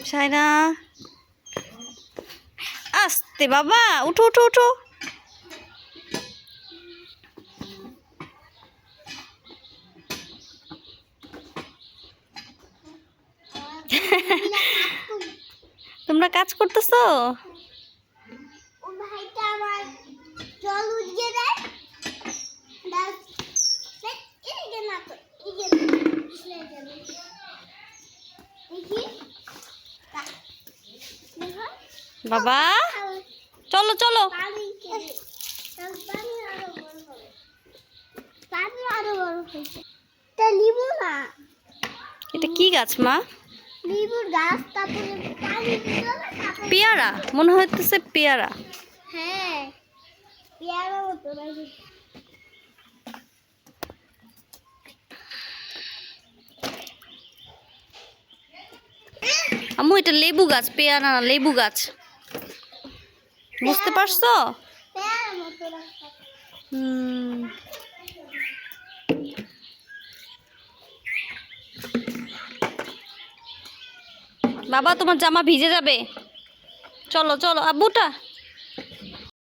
সাইনা আস্তে বাবা, উঠো উঠো উঠো। তোমরা কাজ করতেছো? বাবা চলো চলো। এটা কি গাছ মা? পেয়ারা মনে হইতেছে, পেয়ারা। হ্যাঁ, পেয়ারা মতো লাগে। আম্মু এটা লেবু গাছ, পেয়ারা না, লেবু গাছ। বুঝতে পারছো? পেয়ারা মতো লাগে। বাবা তোমার জামা ভিজে যাবে। চলো চলো আব্বুটা।